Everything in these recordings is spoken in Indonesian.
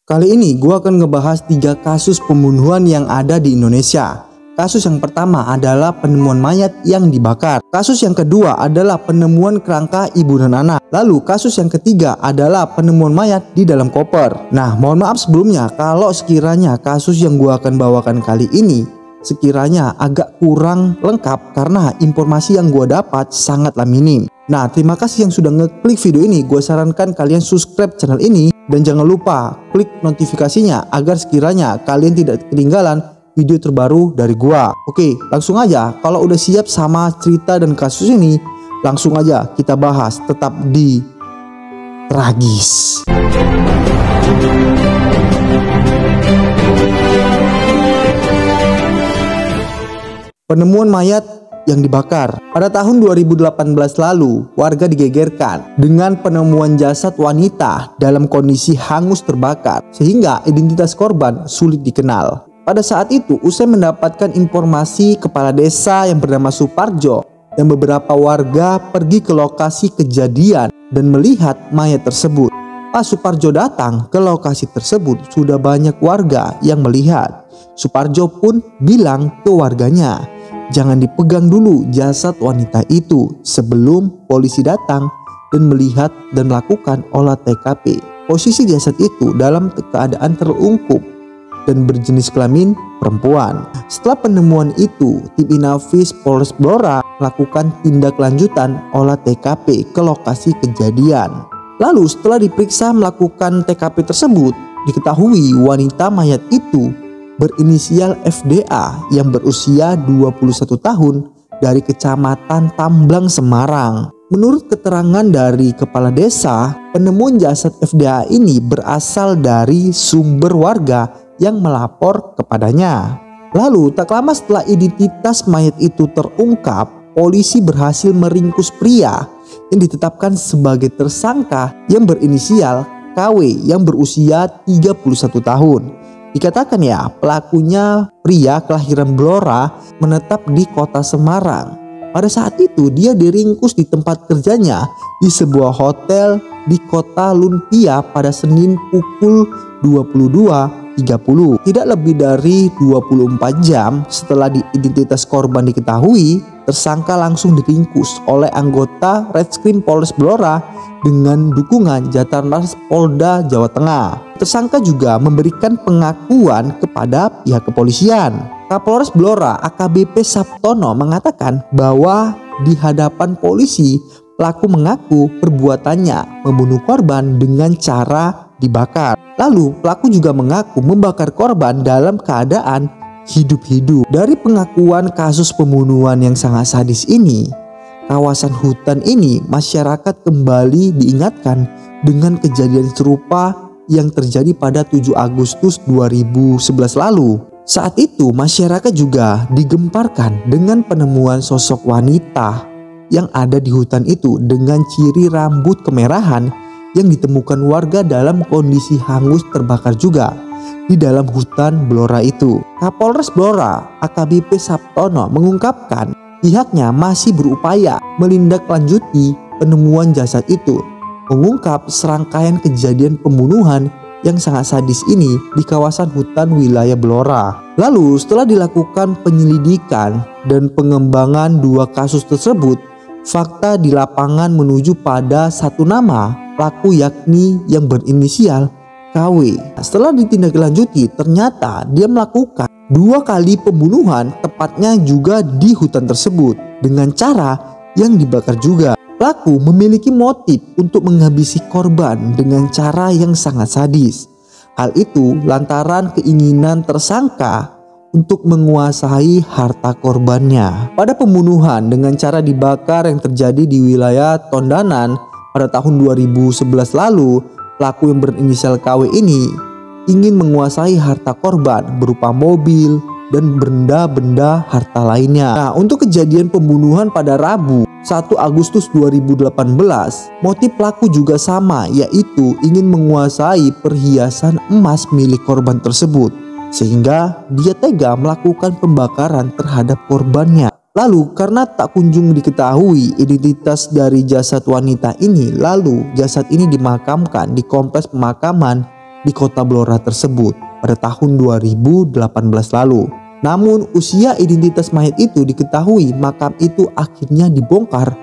Kali ini gue akan ngebahas 3 kasus pembunuhan yang ada di Indonesia. Kasus yang pertama adalah penemuan mayat yang dibakar. Kasus yang kedua adalah penemuan kerangka ibu dan anak. Lalu kasus yang ketiga adalah penemuan mayat di dalam koper. Nah, mohon maaf sebelumnya kalau sekiranya kasus yang gue akan bawakan kali ini sekiranya agak kurang lengkap karena informasi yang gue dapat sangatlah minim. Nah, terima kasih yang sudah ngeklik video ini. Gue sarankan kalian subscribe channel ini dan jangan lupa klik notifikasinya agar sekiranya kalian tidak ketinggalan video terbaru dari gua. Oke, langsung aja. Kalau udah siap sama cerita dan kasus ini, langsung aja kita bahas. Tetap di Tragis. Penemuan mayat yang dibakar. Pada tahun 2018 lalu, warga digegerkan dengan penemuan jasad wanita dalam kondisi hangus terbakar sehingga identitas korban sulit dikenal. Pada saat itu, usai mendapatkan informasi, kepala desa yang bernama Suparjo dan beberapa warga pergi ke lokasi kejadian dan melihat mayat tersebut. Pas Suparjo datang ke lokasi tersebut, sudah banyak warga yang melihat. Suparjo pun bilang ke warganya, jangan dipegang dulu jasad wanita itu sebelum polisi datang dan melihat dan melakukan olah TKP. Posisi jasad itu dalam keadaan terungkup dan berjenis kelamin perempuan. Setelah penemuan itu, tim Inafis Polres Blora melakukan tindak lanjutan olah TKP ke lokasi kejadian. Lalu setelah diperiksa melakukan TKP tersebut, diketahui wanita mayat itu berinisial FDA yang berusia 21 tahun dari Kecamatan Tamblang, Semarang. Menurut keterangan dari kepala desa, penemuan jasad FDA ini berasal dari sumber warga yang melapor kepadanya. Lalu tak lama setelah identitas mayat itu terungkap, polisi berhasil meringkus pria yang ditetapkan sebagai tersangka yang berinisial KW yang berusia 31 tahun. Dikatakan ya, pelakunya pria kelahiran Blora menetap di kota Semarang. Pada saat itu dia diringkus di tempat kerjanya di sebuah hotel di kota Lumpia pada Senin pukul 22.30. Tidak lebih dari 24 jam setelah identitas korban diketahui, tersangka langsung diringkus oleh anggota Reskrim Polres Blora dengan dukungan Jatlantas Polda Jawa Tengah. Tersangka juga memberikan pengakuan kepada pihak kepolisian. Kapolres Blora AKBP Sabtono mengatakan bahwa di hadapan polisi pelaku mengaku perbuatannya membunuh korban dengan cara dibakar. Lalu pelaku juga mengaku membakar korban dalam keadaan hidup-hidup. Dari pengakuan kasus pembunuhan yang sangat sadis ini, kawasan hutan ini masyarakat kembali diingatkan dengan kejadian serupa yang terjadi pada 7 Agustus 2011 lalu. Saat itu masyarakat juga digemparkan dengan penemuan sosok wanita yang ada di hutan itu dengan ciri rambut kemerahan yang ditemukan warga dalam kondisi hangus terbakar juga di dalam hutan Blora itu. Kapolres Blora AKBP Sabtono mengungkapkan pihaknya masih berupaya melindaklanjuti penemuan jasad itu, mengungkap serangkaian kejadian pembunuhan yang sangat sadis ini di kawasan hutan wilayah Blora. Lalu setelah dilakukan penyelidikan dan pengembangan 2 kasus tersebut, fakta di lapangan menuju pada satu nama pelaku yakni yang berinisial KW. Setelah ditindaklanjuti, ternyata dia melakukan 2 kali pembunuhan, tepatnya juga di hutan tersebut dengan cara yang dibakar juga. Pelaku memiliki motif untuk menghabisi korban dengan cara yang sangat sadis. Hal itu lantaran keinginan tersangka untuk menguasai harta korbannya. Pada pembunuhan dengan cara dibakar yang terjadi di wilayah Tondanan pada tahun 2011 lalu, pelaku yang berinisial KW ini ingin menguasai harta korban berupa mobil dan benda-benda harta lainnya. Nah, untuk kejadian pembunuhan pada Rabu 1 Agustus 2018, motif pelaku juga sama, yaitu ingin menguasai perhiasan emas milik korban tersebut, sehingga dia tega melakukan pembakaran terhadap korbannya. Lalu karena tak kunjung diketahui identitas dari jasad wanita ini, lalu jasad ini dimakamkan di kompleks pemakaman di kota Blora tersebut pada tahun 2018 lalu. Namun usia identitas mayat itu diketahui, makam itu akhirnya dibongkar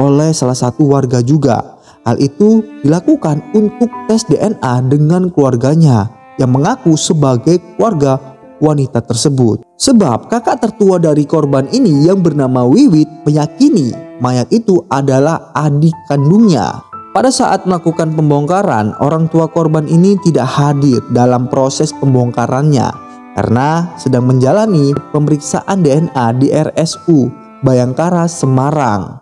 oleh salah satu warga juga. Hal itu dilakukan untuk tes DNA dengan keluarganya yang mengaku sebagai keluarga wanita tersebut. Sebab kakak tertua dari korban ini yang bernama Wiwit meyakini mayat itu adalah adik kandungnya. Pada saat melakukan pembongkaran, orang tua korban ini tidak hadir dalam proses pembongkarannya karena sedang menjalani pemeriksaan DNA di RSU Bayangkara, Semarang.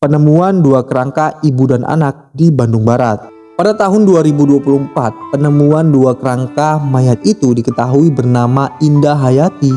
Penemuan dua kerangka ibu dan anak di Bandung Barat. Pada tahun 2024, penemuan dua kerangka mayat itu diketahui bernama Indah Hayati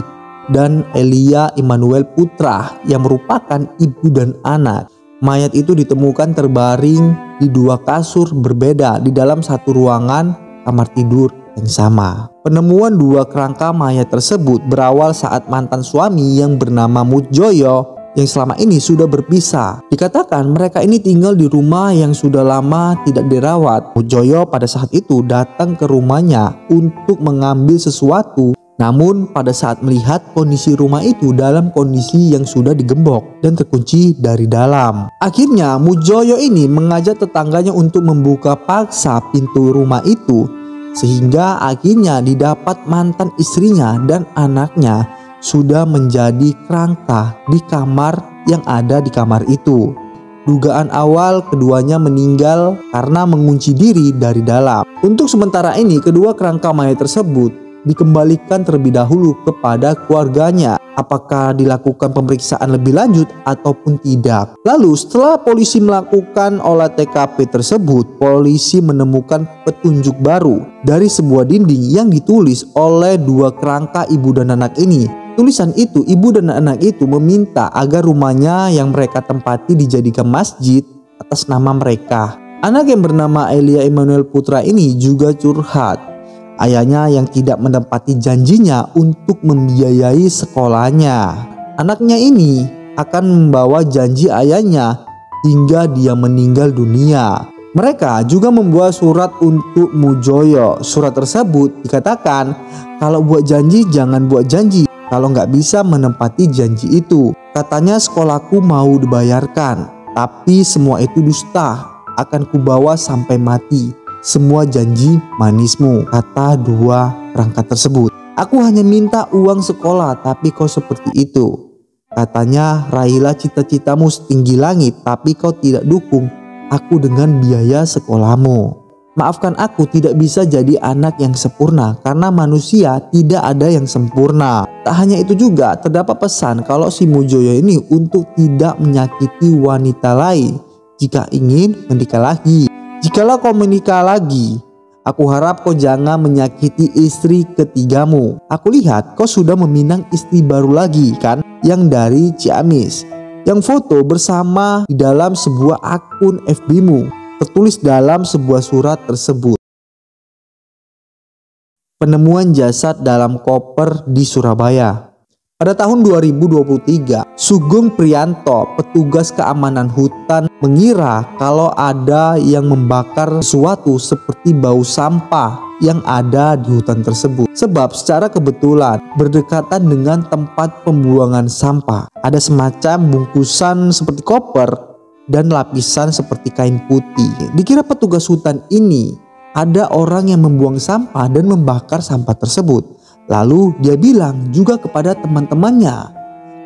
dan Elia Immanuel Putra yang merupakan ibu dan anak. Mayat itu ditemukan terbaring di dua kasur berbeda di dalam satu ruangan kamar tidur yang sama. Penemuan dua kerangka mayat tersebut berawal saat mantan suami yang bernama Mutjoyo yang selama ini sudah berpisah. Dikatakan mereka ini tinggal di rumah yang sudah lama tidak dirawat. Mutjoyo pada saat itu datang ke rumahnya untuk mengambil sesuatu. Namun pada saat melihat kondisi rumah itu dalam kondisi yang sudah digembok dan terkunci dari dalam. Akhirnya Mutjoyo ini mengajak tetangganya untuk membuka paksa pintu rumah itu. Sehingga akhirnya didapat mantan istrinya dan anaknya sudah menjadi kerangka di kamar yang ada di kamar itu. Dugaan awal keduanya meninggal karena mengunci diri dari dalam. Untuk sementara ini kedua kerangka mayat tersebut dikembalikan terlebih dahulu kepada keluarganya. Apakah dilakukan pemeriksaan lebih lanjut ataupun tidak. Lalu setelah polisi melakukan olah TKP tersebut, polisi menemukan petunjuk baru dari sebuah dinding yang ditulis oleh dua kerangka ibu dan anak ini. Tulisan itu, ibu dan anak itu meminta agar rumahnya yang mereka tempati dijadikan masjid atas nama mereka. Anak yang bernama Elia Immanuel Putra ini juga curhat. Ayahnya yang tidak menepati janjinya untuk membiayai sekolahnya. Anaknya ini akan membawa janji ayahnya hingga dia meninggal dunia. Mereka juga membuat surat untuk Mutjoyo. Surat tersebut dikatakan kalau buat janji jangan buat janji kalau nggak bisa menepati janji itu. Katanya sekolahku mau dibayarkan, tapi semua itu dusta, akan kubawa sampai mati. Semua janji manismu, kata dua kerangka tersebut. Aku hanya minta uang sekolah, tapi kau seperti itu. Katanya, raihlah cita-citamu setinggi langit, tapi kau tidak dukung aku dengan biaya sekolahmu. Maafkan aku tidak bisa jadi anak yang sempurna, karena manusia tidak ada yang sempurna. Tak hanya itu juga, terdapat pesan kalau si Mutjoyo ini untuk tidak menyakiti wanita lain jika ingin menikah lagi. Jikalau kau menikah lagi, aku harap kau jangan menyakiti istri ketigamu. Aku lihat kau sudah meminang istri baru lagi kan, yang dari Ciamis, yang foto bersama di dalam sebuah akun FB-mu, tertulis dalam sebuah surat tersebut. Penemuan jasad dalam koper di Surabaya. Pada tahun 2023, Sugeng Priyanto, petugas keamanan hutan, mengira kalau ada yang membakar sesuatu seperti bau sampah yang ada di hutan tersebut. Sebab secara kebetulan berdekatan dengan tempat pembuangan sampah. Ada semacam bungkusan seperti koper dan lapisan seperti kain putih. Dikira petugas hutan ini ada orang yang membuang sampah dan membakar sampah tersebut. Lalu dia bilang juga kepada teman-temannya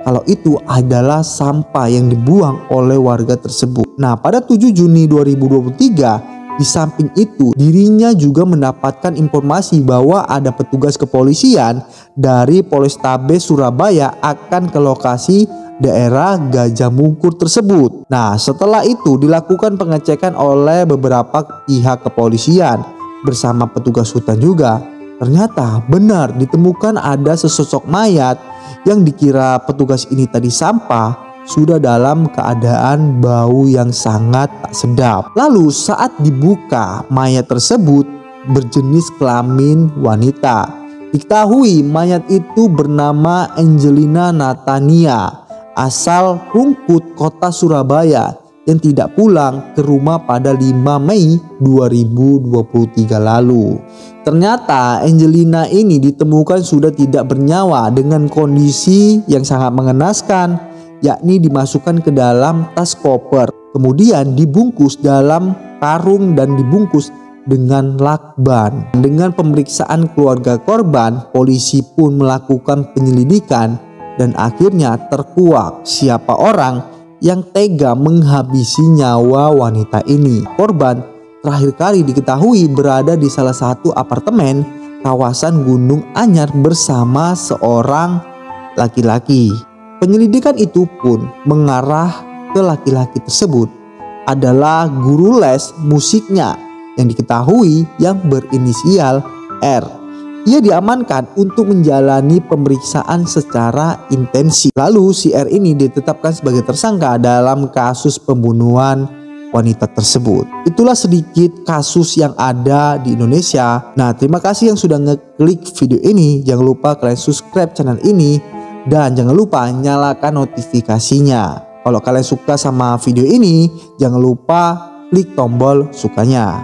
kalau itu adalah sampah yang dibuang oleh warga tersebut. Nah, pada 7 Juni 2023, di samping itu dirinya juga mendapatkan informasi bahwa ada petugas kepolisian dari Polrestabes Surabaya akan ke lokasi daerah Gajah Mungkur tersebut. Nah, setelah itu dilakukan pengecekan oleh beberapa pihak kepolisian bersama petugas hutan juga. Ternyata benar ditemukan ada sesosok mayat yang dikira petugas ini tadi sampah sudah dalam keadaan bau yang sangat tak sedap. Lalu saat dibuka, mayat tersebut berjenis kelamin wanita. Diketahui mayat itu bernama Angelina Natania, asal Rungkut, Kota Surabaya, yang tidak pulang ke rumah pada 5 Mei 2023 lalu. Ternyata Angelina ini ditemukan sudah tidak bernyawa dengan kondisi yang sangat mengenaskan, yakni dimasukkan ke dalam tas koper, kemudian dibungkus dalam karung dan dibungkus dengan lakban. Dengan pemeriksaan keluarga korban, polisi pun melakukan penyelidikan dan akhirnya terkuak siapa orang yang tega menghabisi nyawa wanita ini. Korban terakhir kali diketahui berada di salah satu apartemen kawasan Gunung Anyar bersama seorang laki-laki. Penyelidikan itu pun mengarah ke laki-laki tersebut adalah guru les musiknya yang diketahui yang berinisial R. Ia diamankan untuk menjalani pemeriksaan secara intensif. Lalu si R ini ditetapkan sebagai tersangka dalam kasus pembunuhan wanita tersebut. Itulah sedikit kasus yang ada di Indonesia. Nah, terima kasih yang sudah ngeklik video ini. Jangan lupa kalian subscribe channel ini dan jangan lupa nyalakan notifikasinya. Kalau kalian suka sama video ini, jangan lupa klik tombol sukanya.